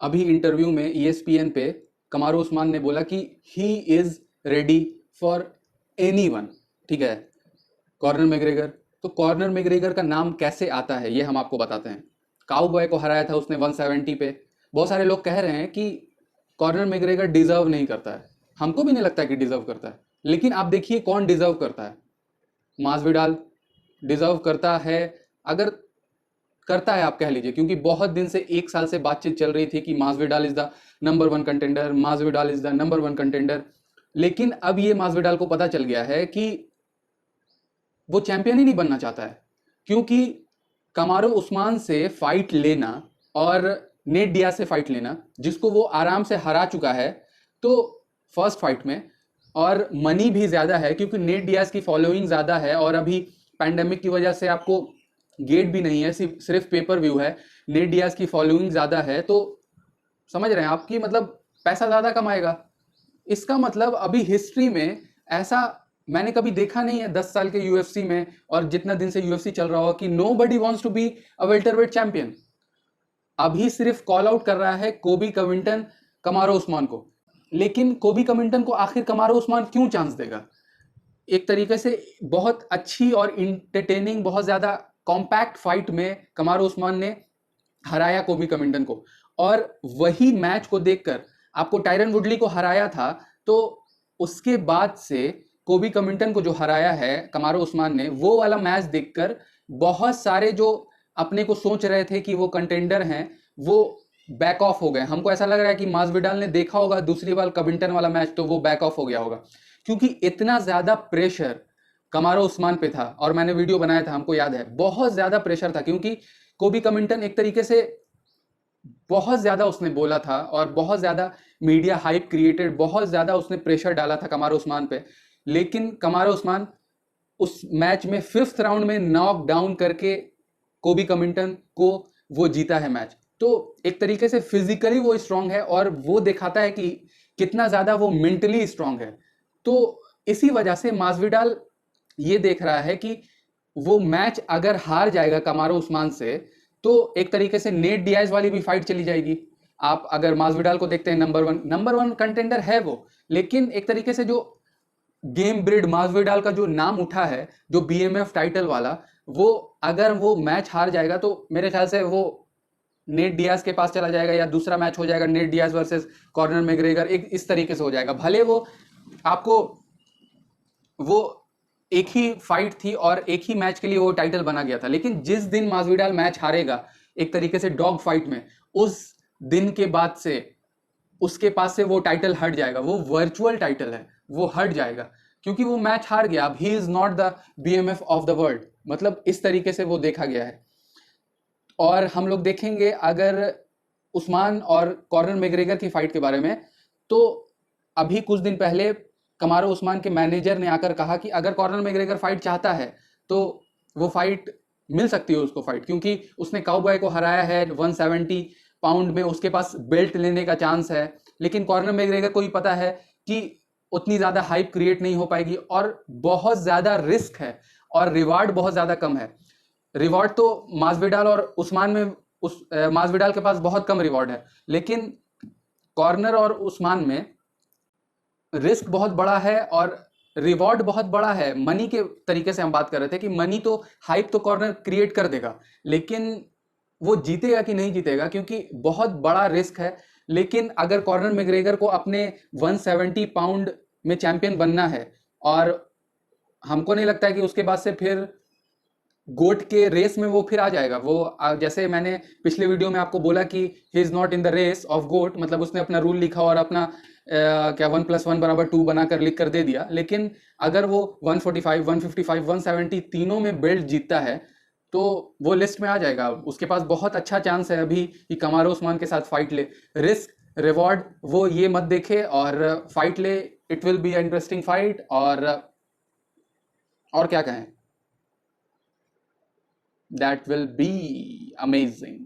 अभी इंटरव्यू में ESPN पे कमारो उस्मान ने बोला कि he is ready for anyone. ठीक है, कॉर्नर मैग्रेगर। तो कॉर्नर मैग्रेगर का नाम कैसे आता है ये हम आपको बताते हैं। काउबॉय को हराया था उसने 170 पे। बहुत सारे लोग कह रहे हैं कि कॉर्नर मैग्रेगर डिजर्व नहीं करता है। हमको भी नहीं लगता कि डिजर्व करता है, लेकिन आप देखिए कौन डिजर्व करता है। मासविडाल डिजर्व करता है। अगर करता है आप कह लीजिए, क्योंकि बहुत दिन से, एक साल से बातचीत चल रही थी कि Masvidal is the number one contender, Masvidal is the number one contender. लेकिन अब ये मासविडाल को पता चल गया है कि वो चैंपियन ही नहीं बनना चाहता है, क्योंकि कमारो उस्मान से फाइट लेना और नेट डियाज से फाइट लेना, जिसको वो आराम से हरा चुका है तो फर्स्ट फाइट में, और मनी भी ज़्यादा है क्योंकि नेट डियाज की फॉलोइंग ज़्यादा है, और अभी पैंडेमिक की वजह से आपको गेट भी नहीं है, सिर्फ पेपर व्यू है। नेट डियाज की फॉलोइंग ज़्यादा है, तो समझ रहे हैं आपकी, मतलब पैसा ज़्यादा कमाएगा। इसका मतलब अभी हिस्ट्री में ऐसा मैंने कभी देखा नहीं है 10 साल के UFC में, और जितना दिन से UFC चल रहा हो, कि nobody wants to be a welterweight champion. अभी सिर्फ कॉल आउट कर रहा है कोबी कविंटन कमारो उस्मान को। लेकिन कोबी कविंटन को आखिर कमारो उस्मान क्यों चांस देगा? एक तरीके से बहुत अच्छी और इंटरटेनिंग, बहुत ज़्यादा कॉम्पैक्ट फाइट में कमारो उस्मान ने हराया कोबी कविंटन को, और वही मैच को देखकर आपको टायरन वुडली को हराया था, तो उसके बाद से कोबी कविंटन को जो हराया है कमारो उस्मान ने, वो वाला मैच देखकर बहुत सारे जो अपने को सोच रहे थे कि वो कंटेंडर हैं, वो बैक ऑफ हो गए। हमको ऐसा लग रहा है कि मासविडाल ने देखा होगा दूसरी बार कविंटन वाला मैच, तो वो बैक ऑफ हो गया होगा, क्योंकि इतना ज़्यादा प्रेशर कमारो उस्मान पे था। और मैंने वीडियो बनाया था, हमको याद है, बहुत ज़्यादा प्रेशर था, क्योंकि कोबी कविंटन एक तरीके से बहुत ज़्यादा उसने बोला था, और बहुत ज़्यादा मीडिया हाइप क्रिएटेड, बहुत ज़्यादा उसने प्रेशर डाला था कमारो उस्मान पे। लेकिन कमारो उस्मान उस मैच में 5th राउंड में नॉक डाउन करके कोबी कविंटन को वो जीता है मैच। तो एक तरीके से फिजिकली वो स्ट्रांग है, और वो दिखाता है कि कितना ज़्यादा वो मेंटली स्ट्रांग है। तो इसी वजह से मासविडाल ये देख रहा है कि वो मैच अगर हार जाएगा कमारो उस्मान से, तो एक तरीके से नेट डियाज वाली भी फाइट चली जाएगी। आप अगर मासविडाल को देखते हैं, नंबर वन कंटेंडर है वो, लेकिन एक तरीके से जो गेम ब्रिड मासविडाल का जो नाम उठा है, जो BMF टाइटल वाला, वो अगर वो मैच हार जाएगा तो मेरे ख्याल से वो नेट डियाज के पास चला जाएगा, या दूसरा मैच हो जाएगा Nate Diaz versus corner McGregor, एक इस तरीके से हो जाएगा। भले वो आपको वो एक ही फाइट थी और एक ही मैच के लिए वो टाइटल बना गया था, लेकिन जिस दिन मासविडाल मैच हारेगा एक तरीके से डॉग फाइट में, उस दिन के बाद से उसके पास से वो टाइटल हट जाएगा। वो वर्चुअल टाइटल है, वो हट जाएगा, क्योंकि वो मैच हार गया। अब ही is not the BMF of the world, मतलब इस तरीके से वो देखा गया है। और हम लोग देखेंगे अगर उस्मान और कॉर्नर मैग्रेगर की फाइट के बारे में, तो अभी कुछ दिन पहले कमारो उस्मान के मैनेजर ने आकर कहा कि अगर कॉर्नर मैग्रेगर फाइट चाहता है तो वो फाइट मिल सकती है उसको फाइट, क्योंकि उसने काउबॉय को हराया है 170 पाउंड में, उसके पास बेल्ट लेने का चांस है। लेकिन कॉर्नर मैग्रेगर को भी पता है कि उतनी ज़्यादा हाइप क्रिएट नहीं हो पाएगी, और बहुत ज़्यादा रिस्क है, और रिवार्ड बहुत ज़्यादा कम है। रिवॉर्ड तो मासविडाल और उस्मान में, मासविडाल के पास बहुत कम रिवॉर्ड है, लेकिन कॉर्नर और उस्मान में रिस्क बहुत बड़ा है और रिवॉर्ड बहुत बड़ा है। मनी के तरीके से हम बात कर रहे थे कि मनी तो, हाइप तो कॉर्नर क्रिएट कर देगा, लेकिन वो जीतेगा कि नहीं जीतेगा, क्योंकि बहुत बड़ा रिस्क है। लेकिन अगर कॉर्नर मैग्रेगर को अपने 170 पाउंड में चैंपियन बनना है, और हमको नहीं लगता है कि उसके बाद से फिर गोट के रेस में वो फिर आ जाएगा। वो जैसे मैंने पिछले वीडियो में आपको बोला कि he is not in the race of GOAT, मतलब उसने अपना रूल लिखा और अपना क्या 1+1 = 2 बनाकर लिख कर दे दिया। लेकिन अगर वो 145, 155, 170 तीनों में बेल्ट जीतता है, तो वो लिस्ट में आ जाएगा। उसके पास बहुत अच्छा चांस है अभी कि कमारो उस्मान के साथ फाइट ले। रिस्क रिवॉर्ड वो ये मत देखे और फाइट ले। It will be interesting fight. और क्या कहें, that will be amazing.